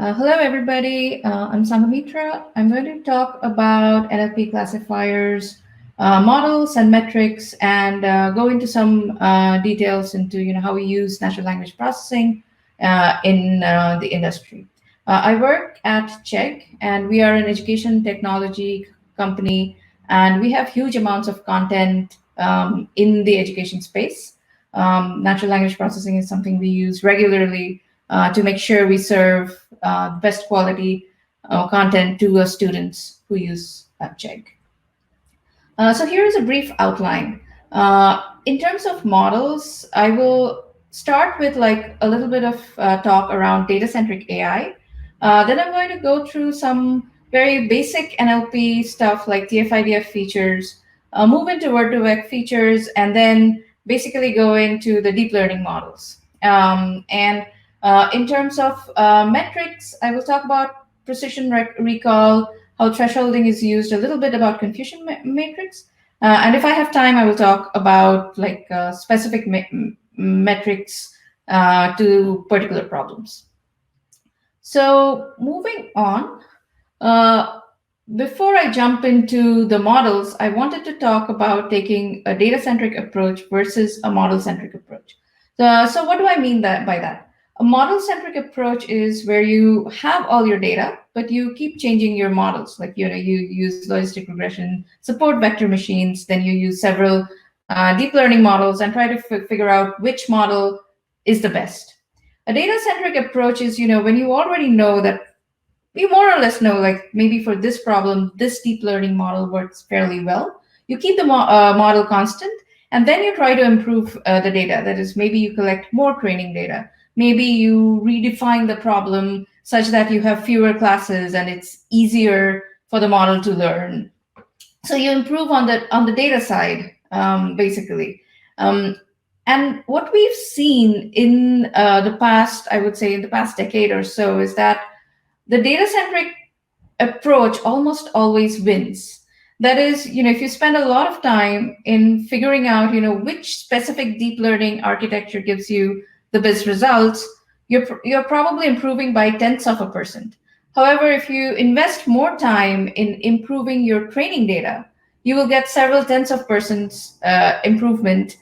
Hello, everybody. I'm Sanghamitra. I'm going to talk about NLP classifiers, models, and metrics, and go into some details into how we use natural language processing in the industry. I work at Chegg, and we are an education technology company, and we have huge amounts of content in the education space. Natural language processing is something we use regularly to make sure we serve best quality content to students who use Chegg. So here is a brief outline. In terms of models, I will start with like a little bit of talk around data-centric AI. Then I'm going to go through some very basic NLP stuff like TFIDF features, move into word-to-vec features, and then basically go into the deep learning models. And in terms of metrics, I will talk about precision recall, how thresholding is used, a little bit about confusion matrix. And if I have time, I will talk about like specific metrics to particular problems. So moving on, before I jump into the models, I wanted to talk about taking a data-centric approach versus a model-centric approach. So what do I mean by that? A model-centric approach is where you have all your data, but you keep changing your models. Like you use logistic regression, support vector machines, then you use several deep learning models and try to figure out which model is the best. A data-centric approach is when you already know that you more or less know, like maybe for this problem, this deep learning model works fairly well. You keep the model constant, and then you try to improve the data. That is, maybe you collect more training data. Maybe you redefine the problem such that you have fewer classes and it's easier for the model to learn. So you improve on the data side, basically. And what we've seen in the past, I would say in the past decade or so, is that the data-centric approach almost always wins. That is, if you spend a lot of time in figuring out, which specific deep learning architecture gives you the best results, you're probably improving by tenths of a percent. However, if you invest more time in improving your training data, you will get several tenths of percents improvement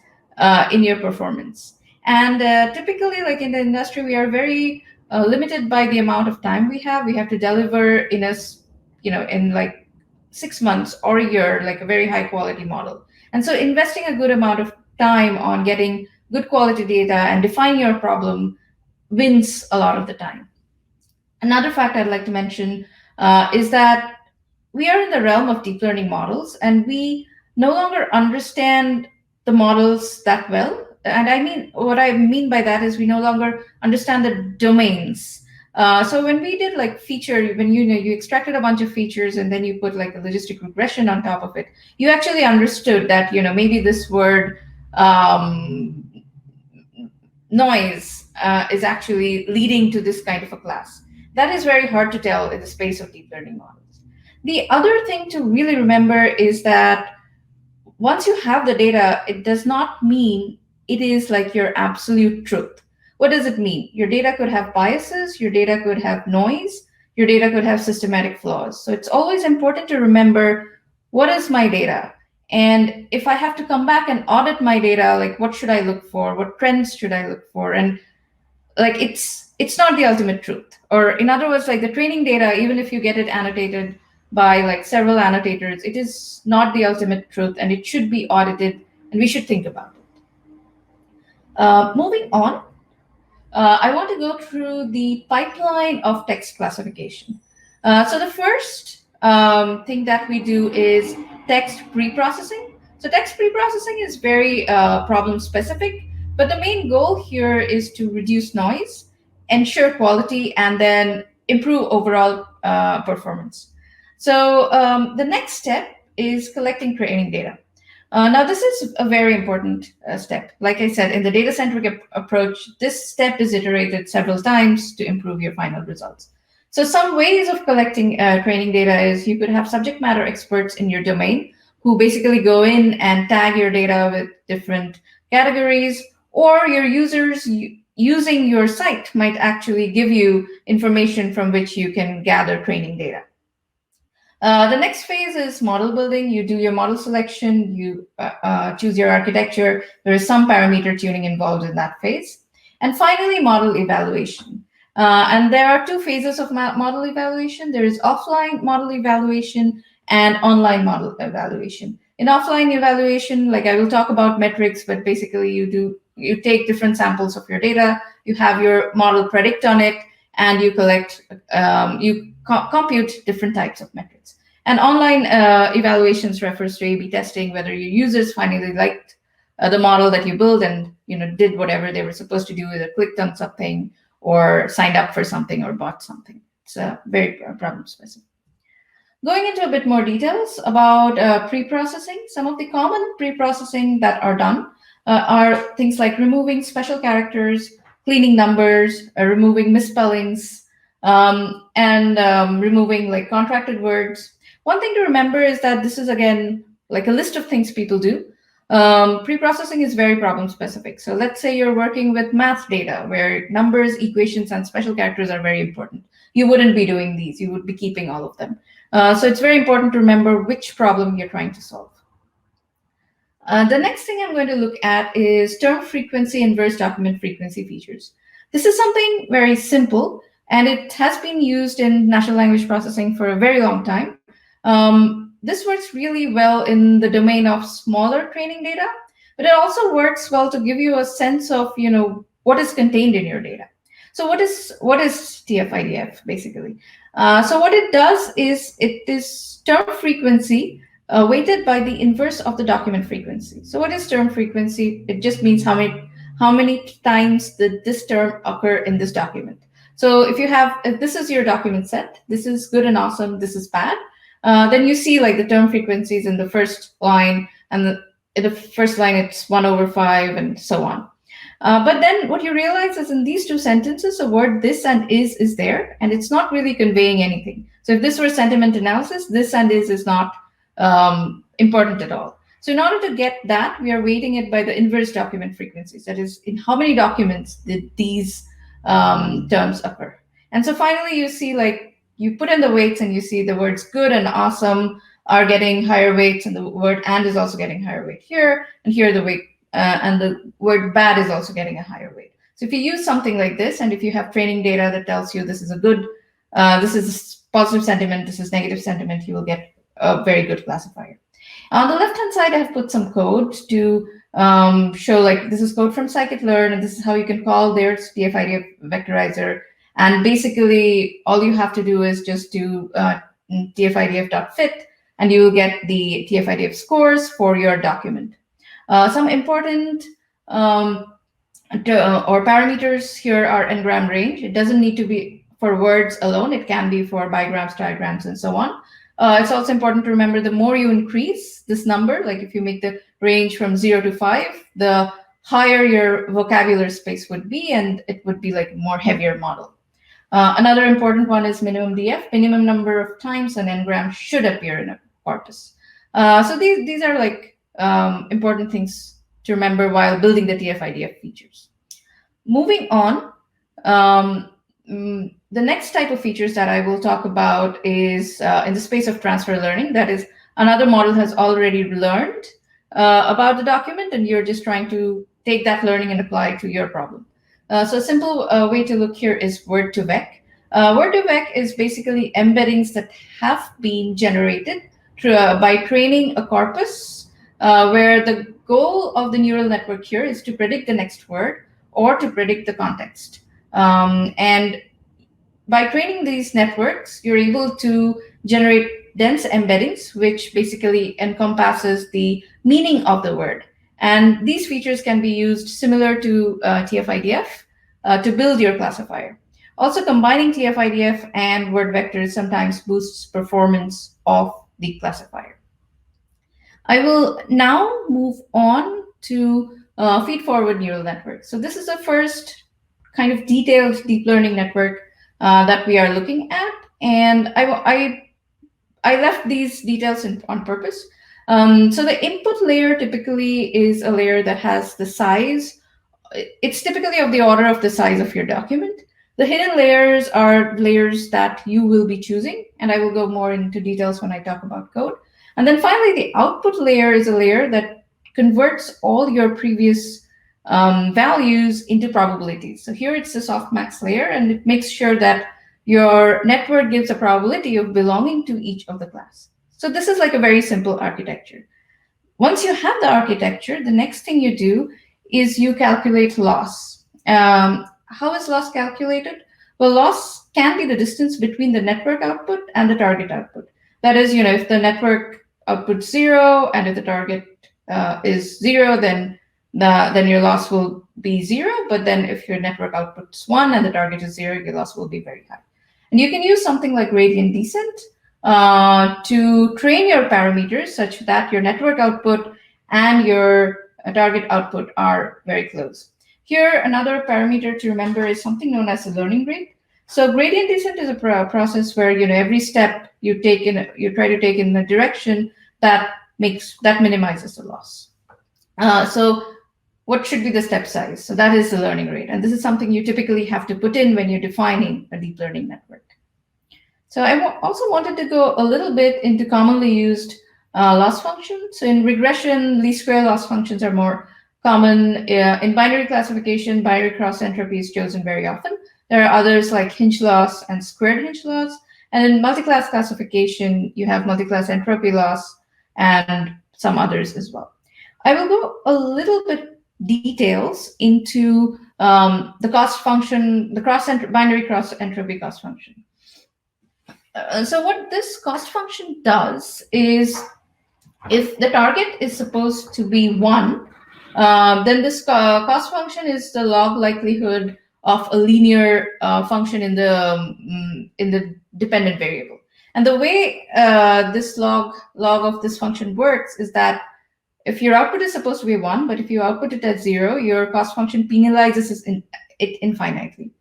in your performance. And typically, like in the industry, we are very limited by the amount of time we have. We have to deliver in like 6 months or a year, like a very high quality model. And so investing a good amount of time on getting good quality data and define your problem wins a lot of the time. Another fact I'd like to mention is that we are in the realm of deep learning models, and we no longer understand the models that well. And what I mean by that is we no longer understand the domains. So when we did like feature, when you extracted a bunch of features and then you put like a logistic regression on top of it, you actually understood that maybe this word noise is actually leading to this kind of a class. That is very hard to tell in the space of deep learning models. The other thing to really remember is that once you have the data, it does not mean it is like your absolute truth. What does it mean? Your data could have biases, your data could have noise, your data could have systematic flaws. So it's always important to remember, what is my data? And if I have to come back and audit my data, like what should I look for? What trends should I look for? And like it's not the ultimate truth. Or in other words, like the training data, even if you get it annotated by like several annotators, it is not the ultimate truth, and it should be audited, and we should think about it. Moving on, I want to go through the pipeline of text classification. So the first thing that we do is text preprocessing. So text preprocessing is very problem specific, but the main goal here is to reduce noise, ensure quality, and then improve overall performance. So the next step is collecting training data. Now, this is a very important step. Like I said, in the data-centric approach, this step is iterated several times to improve your final results. So some ways of collecting training data is you could have subject matter experts in your domain who basically go in and tag your data with different categories, or your users using your site might actually give you information from which you can gather training data. The next phase is model building. You do your model selection, you choose your architecture. There is some parameter tuning involved in that phase. And finally, model evaluation. And there are two phases of model evaluation. There is offline model evaluation and online model evaluation. In offline evaluation, like I will talk about metrics, but basically you take different samples of your data, you have your model predict on it, and you collect, compute different types of metrics. And online evaluations refers to A/B testing, whether your users finally liked the model that you built and did whatever they were supposed to do, either clicked on something or signed up for something or bought something. It's very problem specific. Going into a bit more details about pre-processing, some of the common pre-processing that are done are things like removing special characters, cleaning numbers, removing misspellings, and removing like contracted words. One thing to remember is that this is, again, like a list of things people do. Pre-processing is very problem specific. So let's say you're working with math data where numbers, equations, and special characters are very important. You wouldn't be doing these. You would be keeping all of them. So it's very important to remember which problem you're trying to solve. The next thing I'm going to look at is term frequency inverse document frequency features. This is something very simple, and it has been used in natural language processing for a very long time. This works really well in the domain of smaller training data, but it also works well to give you a sense of what is contained in your data. So what is TFIDF basically? So what it does is it is term frequency weighted by the inverse of the document frequency. So what is term frequency? It just means how many times did this term occur in this document. So if this is your document set, this is good and awesome, this is bad, then you see like the term frequencies in the first line, and in the first line it's 1/5 and so on. But then what you realize is in these two sentences, the word this and is there, and it's not really conveying anything. So if this were sentiment analysis, this and is not important at all. So in order to get that, we are weighting it by the inverse document frequencies. That is, in how many documents did these terms occur. And so finally, you see like you put in the weights and you see the words good and awesome are getting higher weights, and the word and is also getting higher weight here, and here the weight, and the word bad is also getting a higher weight. So if you use something like this, and if you have training data that tells you this is a good, this is positive sentiment, this is negative sentiment, you will get a very good classifier. On the left-hand side, I have put some code to show like this is code from scikit-learn, and this is how you can call their TF-IDF vectorizer. And basically, all you have to do is just do TF-IDF.fit, and you will get the TF-IDF scores for your document. Some important or parameters here are n-gram range. It doesn't need to be for words alone. It can be for bigrams, diagrams, and so on. It's also important to remember the more you increase this number, like if you make the range from 0 to 5, the higher your vocabulary space would be, and it would be like a more heavier model. Another important one is minimum DF, minimum number of times an n-gram should appear in a corpus. So these are like important things to remember while building the TF-IDF features. Moving on, the next type of features that I will talk about is in the space of transfer learning. That is, another model has already learned about the document, and you're just trying to take that learning and apply it to your problem. So a simple way to look here is word2vec. Word2vec is basically embeddings that have been generated by training a corpus where the goal of the neural network here is to predict the next word or to predict the context. And by training these networks, you're able to generate dense embeddings, which basically encompasses the meaning of the word. And these features can be used similar to TF-IDF to build your classifier. Also, combining TF-IDF and word vectors sometimes boosts performance of the classifier. I will now move on to feed-forward neural networks. So this is the first kind of detailed deep learning network that we are looking at, and I left these details on purpose. So the input layer typically is a layer that has the size it's typically of the order of the size of your document. The hidden layers are layers that you will be choosing, and I will go more into details when I talk about code. And then finally, the output layer is a layer that converts all your previous values into probabilities. So here it's the softmax layer, and it makes sure that your network gives a probability of belonging to each of the class. So this is like a very simple architecture. Once you have the architecture, the next thing you do is you calculate loss. How is loss calculated? Well, loss can be the distance between the network output and the target output. That is, if the network output 0 and if the target is 0, then your loss will be 0. But then if your network output's 1 and the target is 0, your loss will be very high. And you can use something like gradient descent to train your parameters such that your network output and your target output are very close. Here, another parameter to remember is something known as the learning rate. So gradient descent is a process where every step you try to take in the direction that minimizes the loss. So what should be the step size? So that is the learning rate, and this is something you typically have to put in when you're defining a deep learning network. So I also wanted to go a little bit into commonly used loss functions. So in regression, least square loss functions are more common. In binary classification, binary cross entropy is chosen very often. There are others like hinge loss and squared hinge loss. And in multi-class classification, you have multi-class entropy loss and some others as well. I will go a little bit details into the cost function, the binary cross entropy cost function. So what this cost function does is, if the target is supposed to be 1, then this cost function is the log likelihood of a linear function in the dependent variable. And the way this log of this function works is that if your output is supposed to be 1, but if you output it at 0, your cost function penalizes it infinitely.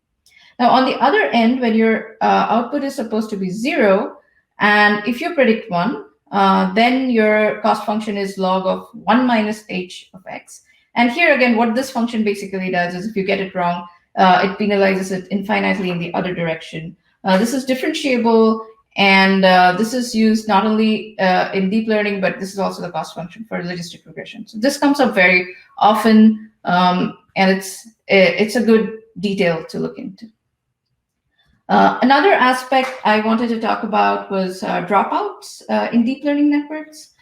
Now, on the other end, when your output is supposed to be 0, and if you predict 1, then your cost function is log of 1 minus h of x. And here again, what this function basically does is, if you get it wrong, it penalizes it infinitely in the other direction. This is differentiable, and this is used not only in deep learning, but this is also the cost function for logistic regression. So this comes up very often, and it's a good detail to look into. Another aspect I wanted to talk about was dropouts in deep learning networks.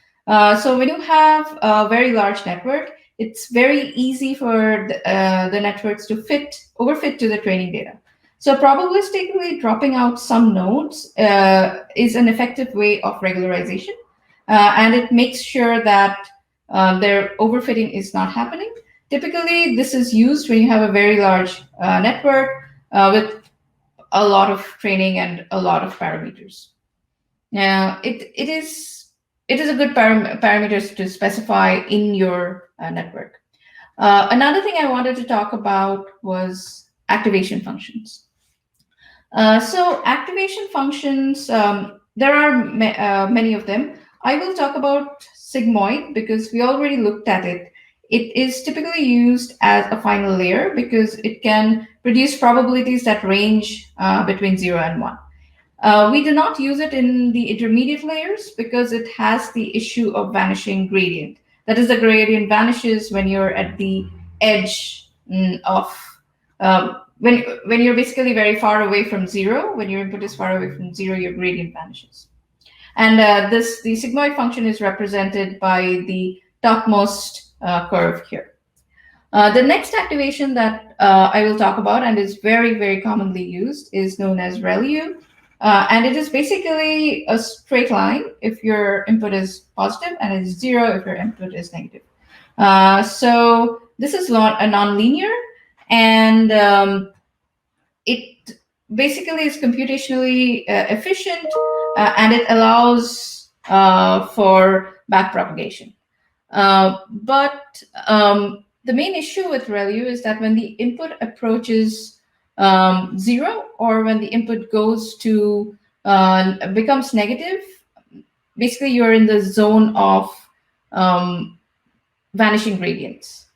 So when you have a very large network, it's very easy for the networks to overfit to the training data. So probabilistically dropping out some nodes is an effective way of regularization, and it makes sure that their overfitting is not happening. Typically, this is used when you have a very large network with a lot of training and a lot of parameters. Now, it is a good parameters to specify in your network. Another thing I wanted to talk about was activation functions. So activation functions, there are many of them. I will talk about sigmoid because we already looked at it. It is typically used as a final layer because it can produce probabilities that range between 0 and 1. We do not use it in the intermediate layers because it has the issue of vanishing gradient. That is, the gradient vanishes when you're at the edge of, when you're basically very far away from 0. When your input is far away from 0, your gradient vanishes. And the sigmoid function is represented by the topmost curve here. The next activation that I will talk about and is very, very commonly used is known as ReLU. And it is basically a straight line if your input is positive, and it is 0 if your input is negative. So this is a nonlinear, and it basically is computationally efficient, and it allows for backpropagation. But the main issue with ReLU is that when the input approaches 0, or when the input goes to becomes negative, basically you're in the zone of vanishing gradients.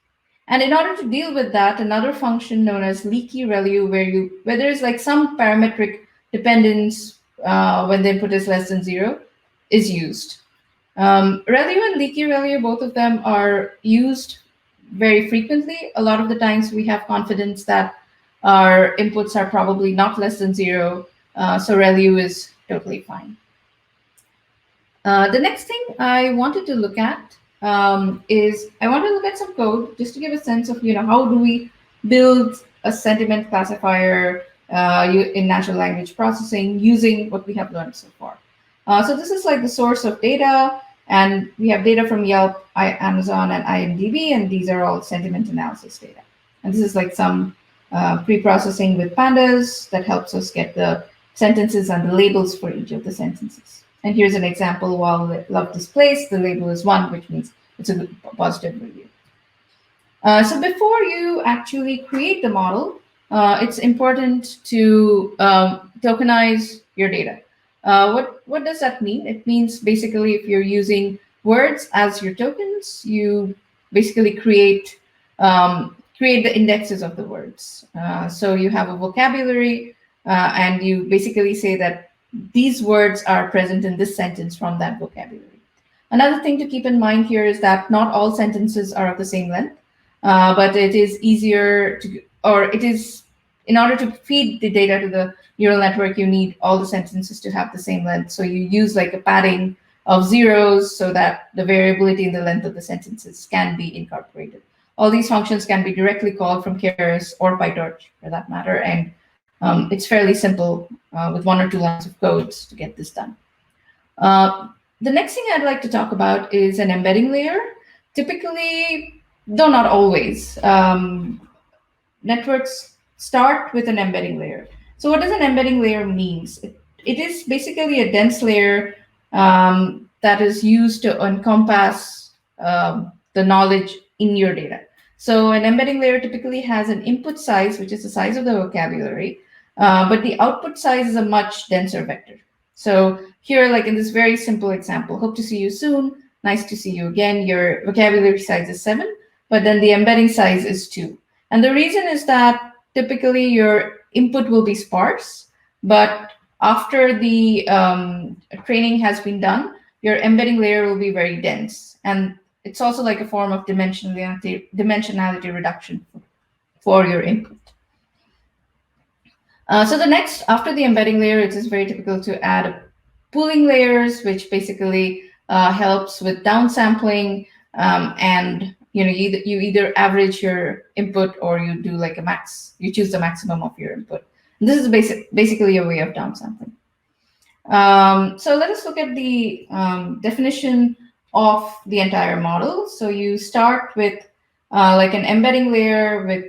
And in order to deal with that, another function known as leaky ReLU, where there's like some parametric dependence when the input is less than 0, is used. ReLU and leaky ReLU, both of them are used very frequently. A lot of the times we have confidence that our inputs are probably not less than 0, so ReLU is totally fine. The next thing I wanted to look at is I want to look at some code just to give a sense of how do we build a sentiment classifier in natural language processing using what we have learned so far. So this is like the source of data, and we have data from Yelp, Amazon, and IMDb, and these are all sentiment analysis data. And this is like some pre-processing with pandas that helps us get the sentences and the labels for each of the sentences. And here's an example. While love displays, the label is 1, which means it's a positive review. So before you actually create the model, it's important to tokenize your data. What does that mean? It means basically if you're using words as your tokens, you basically create the indexes of the words. So you have a vocabulary, and you basically say that these words are present in this sentence from that vocabulary. Another thing to keep in mind here is that not all sentences are of the same length, but it is easier to, or it is, in order to feed the data to the neural network, you need all the sentences to have the same length. So you use like a padding of zeros so that the variability in the length of the sentences can be incorporated. All these functions can be directly called from Keras or PyTorch for that matter, and it's fairly simple with 1 or 2 lines of codes to get this done. The next thing I'd like to talk about is an embedding layer. Typically, though not always, networks start with an embedding layer. So what does an embedding layer mean? It is basically a dense layer that is used to encompass the knowledge in your data. So an embedding layer typically has an input size, which is the size of the vocabulary, but the output size is a much denser vector. So here, like in this very simple example, hope to see you soon, nice to see you again, your vocabulary size is 7, but then the embedding size is 2. And the reason is that typically your input will be sparse, but after the training has been done, your embedding layer will be very dense. And it's also like a form of dimensionality reduction for your input. So the next, after the embedding layer, it is very typical to add pooling layers, which basically helps with downsampling, and you either average your input or you do like a max. You choose the maximum of your input. And this is basically a way of downsampling. So let us look at the definition of the entire model. So you start with like an embedding layer with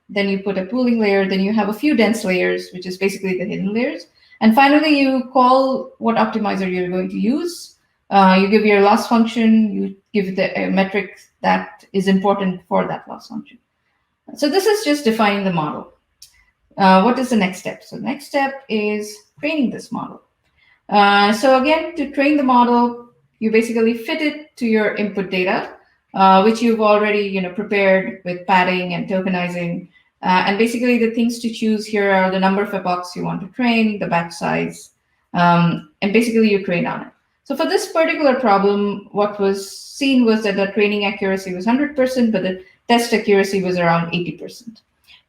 then you put a pooling layer, then you have a few dense layers, which is basically the hidden layers. And finally, you call what optimizer you're going to use. You give your loss function, you give the metric that is important for that loss function. So this is just defining the model. What is the next step? So the next step is training this model. So again, to train the model, you basically fit it to your input data, which you've already prepared with padding and tokenizing. And basically the things to choose here are the number of epochs you want to train, the batch size, and basically you train on it. So for this particular problem, what was seen was that the training accuracy was 100%, but the test accuracy was around 80%.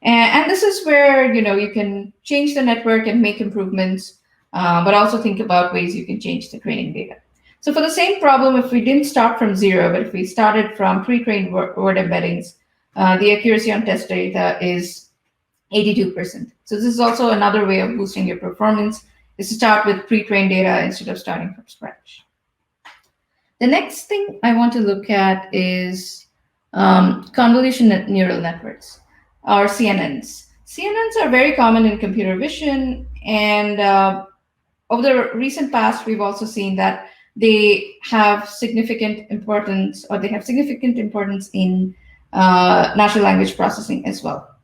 And this is where you can change the network and make improvements, but also think about ways you can change the training data. So for the same problem, if we didn't start from 0, but if we started from pre-trained word embeddings, the accuracy on test data is 82%. So this is also another way of boosting your performance, is to start with pre-trained data instead of starting from scratch. The next thing I want to look at is convolutional neural networks, or CNNs. CNNs are very common in computer vision, and over the recent past, we've also seen that they have significant importance, or they have significant importance in natural language processing as well.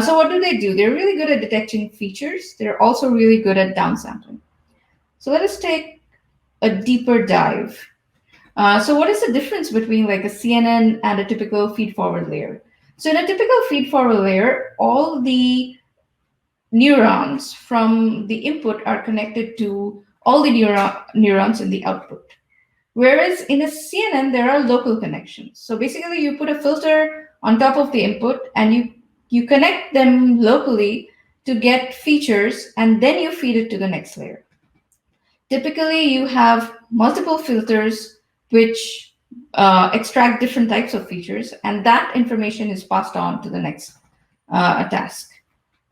So what do? They're really good at detecting features. They're also really good at downsampling. So let us take a deeper dive. So what is the difference between like a CNN and a typical feed-forward layer? So in a typical feed-forward layer, all the neurons from the input are connected to all the neurons in the output. Whereas in a CNN, there are local connections. So basically, you put a filter on top of the input and you connect them locally to get features, and then you feed it to the next layer. Typically, you have multiple filters which extract different types of features, and that information is passed on to the next task.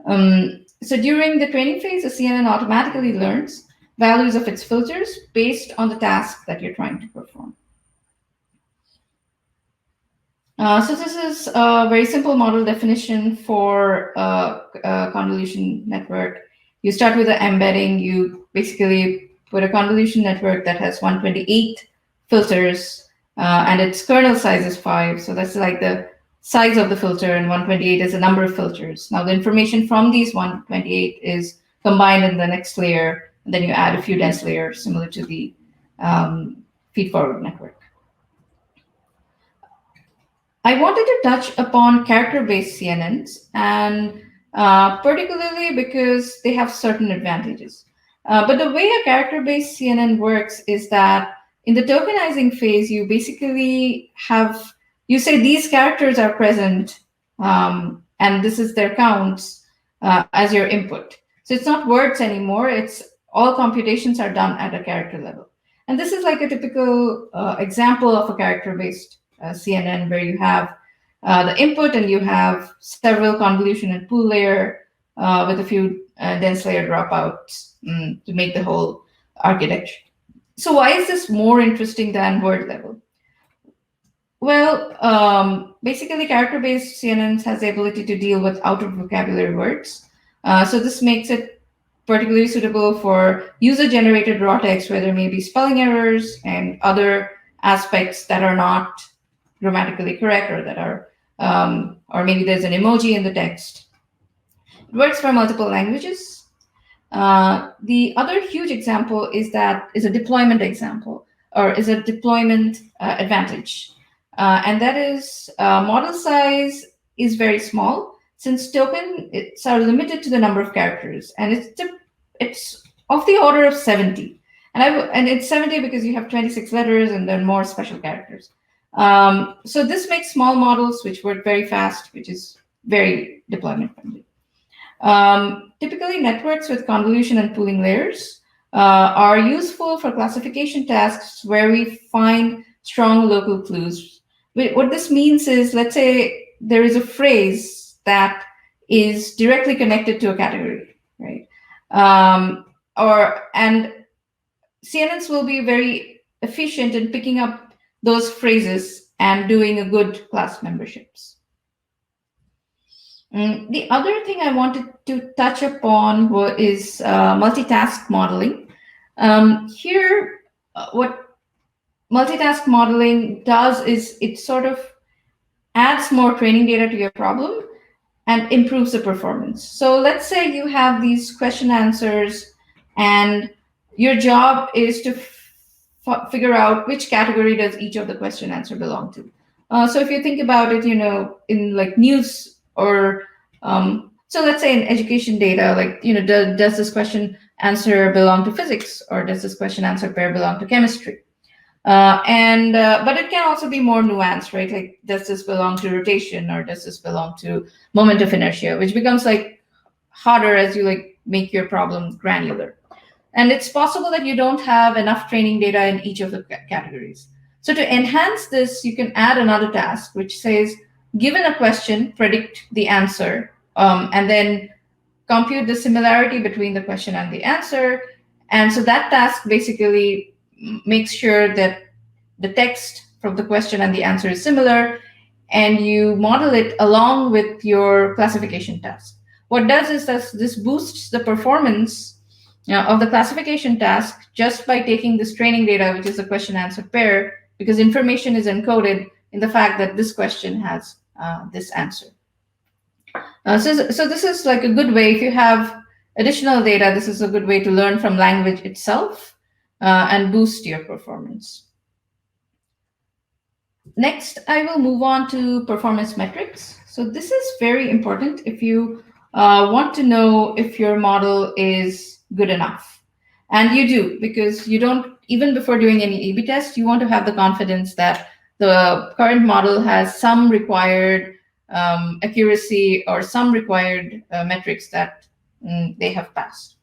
So during the training phase, the CNN automatically learns values of its filters based on the task that you're trying to perform. So this is a very simple model definition for a convolution network. You start with the embedding. You basically put a convolution network that has 128 filters, and its kernel size is 5. So that's like the size of the filter, and 128 is the number of filters. Now the information from these 128 is combined in the next layer, and then you add a few dense layers similar to the feed-forward network. I wanted to touch upon character-based CNNs, and particularly because they have certain advantages. But the way a character-based CNN works is that in the tokenizing phase, you basically you say these characters are present, and this is their counts as your input. So it's not words anymore. It's all computations are done at a character level. And this is like a typical example of a character-based CNN, where you have the input and you have several convolution and pool layer with a few dense layer dropouts to make the whole architecture. So why is this more interesting than word level? Well, basically character-based CNNs has the ability to deal with out of vocabulary words. So this makes it particularly suitable for user-generated raw text where there may be spelling errors and other aspects that are not grammatically correct, or that are, or maybe there's an emoji in the text. It works for multiple languages. The other huge example is a deployment example, or is a deployment advantage. And that is model size is very small, since tokens are limited to the number of characters, and it's of the order of 70. And it's 70 because you have 26 letters and then more special characters. So this makes small models which work very fast, which is very deployment friendly. Typically, networks with convolution and pooling layers are useful for classification tasks where we find strong local clues. What this means is, let's say there is a phrase that is directly connected to a category, right? And CNNs will be very efficient in picking up those phrases and doing a good class memberships. The other thing I wanted to touch upon is multitask modeling. Here, what multitask modeling does is it sort of adds more training data to your problem and improves the performance. So let's say you have these question answers, and your job is to figure out which category does each of the question answer belong to. So if you think about it, in like news or so let's say in education data, like, does this question answer belong to physics, or does this question answer pair belong to chemistry? But it can also be more nuanced, right? Like, does this belong to rotation, or does this belong to moment of inertia, which becomes like harder as you like make your problem granular. And it's possible that you don't have enough training data in each of the categories. So to enhance this, you can add another task which says, given a question, predict the answer, and then compute the similarity between the question and the answer. And so that task basically makes sure that the text from the question and the answer is similar, and you model it along with your classification task. What does is that this boosts the performance of the classification task just by taking this training data, which is a question answer pair, because information is encoded in the fact that this question has this answer. So this is like a good way. If you have additional data, this is a good way to learn from language itself and boost your performance. Next, I will move on to performance metrics. So this is very important if you want to know if your model is good enough. And you do, because you don't, even before doing any A/B test, you want to have the confidence that the current model has some required accuracy or some required metrics that they have passed.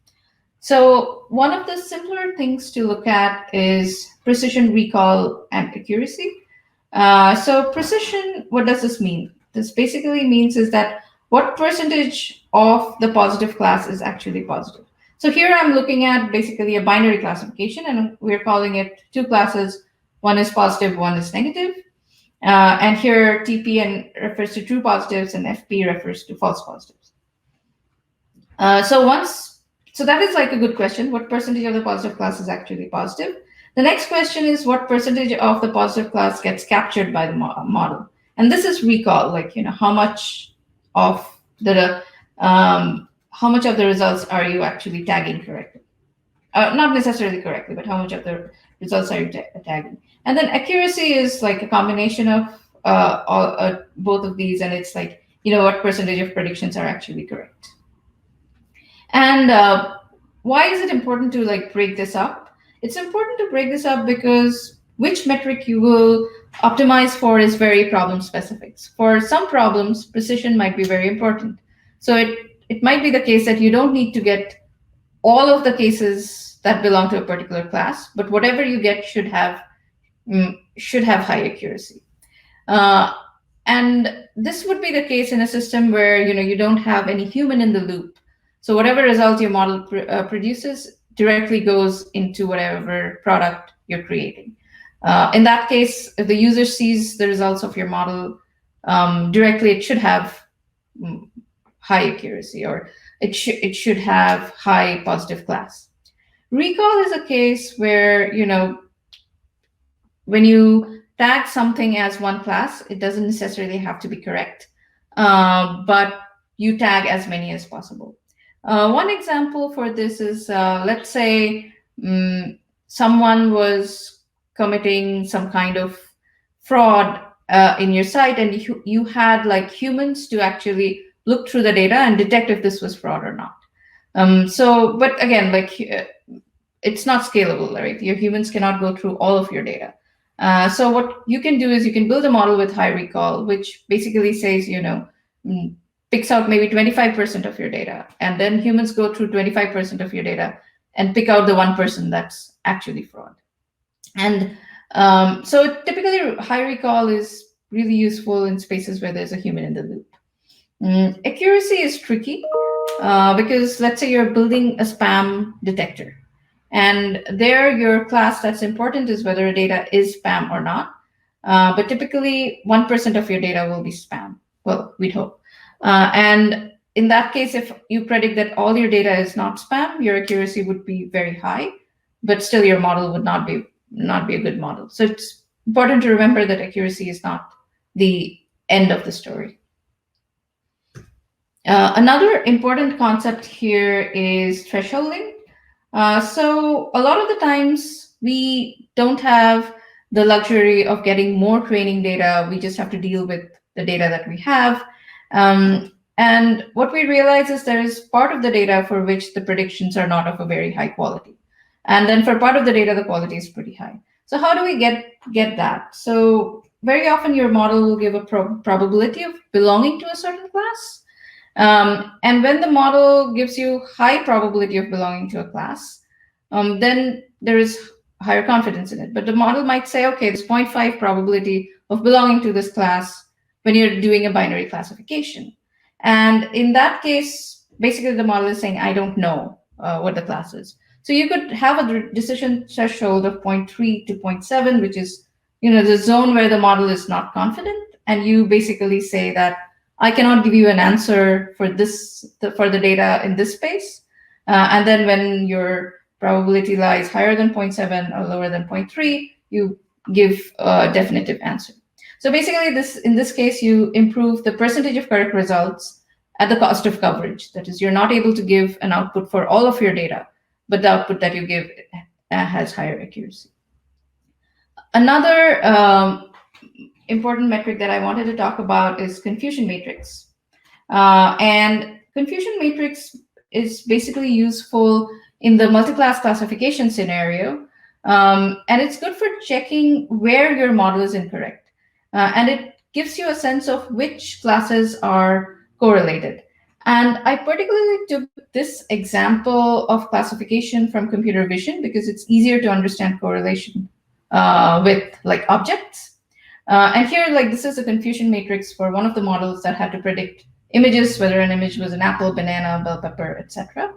So one of the simpler things to look at is precision, recall, and accuracy. So precision, what does this mean? This basically means is that what percentage of the positive class is actually positive. So here I'm looking at basically a binary classification, and we're calling it two classes. One is positive, one is negative. And here TPN refers to true positives and FP refers to false positives. So that is like a good question. What percentage of the positive class is actually positive? The next question is what percentage of the positive class gets captured by the model? And this is recall, like, how much of the results are you actually tagging correctly? Not necessarily correctly, but how much of the results are you tagging? And then accuracy is like a combination of both of these, and it's like, what percentage of predictions are actually correct. And why is it important to like break this up? It's important to break this up because which metric you will optimize for is very problem specific. For some problems, precision might be very important. So it might be the case that you don't need to get all of the cases that belong to a particular class, but whatever you get should have high accuracy. And this would be the case in a system where you don't have any human in the loop. So whatever result your model produces directly goes into whatever product you're creating. In that case, if the user sees the results of your model directly, it should have high accuracy, or it should have high positive class. Recall is a case where when you tag something as one class, it doesn't necessarily have to be correct, but you tag as many as possible. One example for this is, let's say someone was committing some kind of fraud in your site, and you had like humans to actually look through the data and detect if this was fraud or not. But again, like it's not scalable, right? Your humans cannot go through all of your data. So what you can do is you can build a model with high recall, which basically says, picks out maybe 25% of your data, and then humans go through 25% of your data and pick out the 1% that's actually fraud. And so typically high recall is really useful in spaces where there's a human in the loop. Accuracy is tricky because let's say you're building a spam detector, and there your class that's important is whether data is spam or not. But typically 1% of your data will be spam. Well, we'd hope. And in that case, if you predict that all your data is not spam, your accuracy would be very high, but still your model would not be a good model. So it's important to remember that accuracy is not the end of the story. Another important concept here is thresholding. So a lot of the times we don't have the luxury of getting more training data. We just have to deal with the data that we have. And what we realize is there is part of the data for which the predictions are not of a very high quality. And then for part of the data, the quality is pretty high. So how do we get that? So very often your model will give a probability of belonging to a certain class. And when the model gives you high probability of belonging to a class, then there is higher confidence in it. But the model might say, okay, there's 0.5 probability of belonging to this class when you're doing a binary classification. And in that case, basically the model is saying, I don't know what the class is. So you could have a decision threshold of 0.3 to 0.7, which is the zone where the model is not confident. And you basically say that I cannot give you an answer for the data in this space. And then when your probability lies higher than 0.7 or lower than 0.3, you give a definitive answer. So basically, in this case, you improve the percentage of correct results at the cost of coverage. That is, you're not able to give an output for all of your data, but the output that you give has higher accuracy. Another important metric that I wanted to talk about is confusion matrix. And confusion matrix is basically useful in the multi-class classification scenario. And it's good for checking where your model is incorrect. And it gives you a sense of which classes are correlated. And I particularly took this example of classification from computer vision because it's easier to understand correlation with like objects. And here, like this is a confusion matrix for one of the models that had to predict images, whether an image was an apple, banana, bell pepper, etc.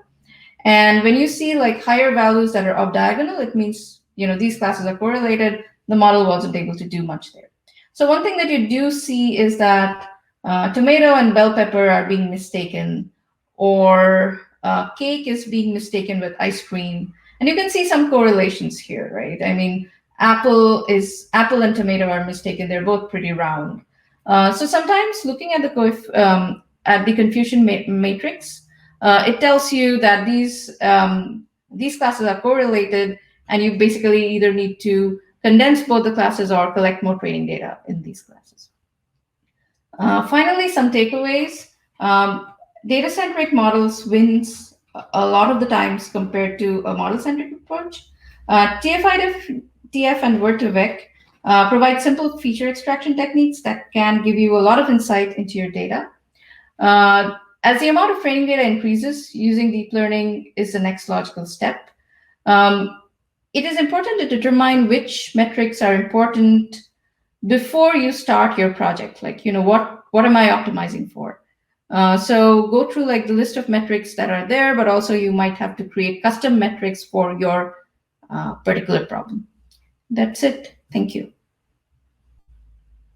And when you see like higher values that are off diagonal, it means these classes are correlated. The model wasn't able to do much there. So one thing that you do see is that tomato and bell pepper are being mistaken, or cake is being mistaken with ice cream. And you can see some correlations here, right? I mean, apple and tomato are mistaken. They're both pretty round. So sometimes looking at the confusion matrix, it tells you that these classes are correlated, and you basically either need to condense both the classes or collect more training data in these classes. Finally, some takeaways. Data-centric models wins a lot of the times compared to a model-centric approach. TFIDF, TF, and Word2Vec provide simple feature extraction techniques that can give you a lot of insight into your data. As the amount of training data increases, using deep learning is the next logical step. It is important to determine which metrics are important before you start your project. Like, what am I optimizing for? So go through like the list of metrics that are there, but also you might have to create custom metrics for your particular problem. That's it. Thank you.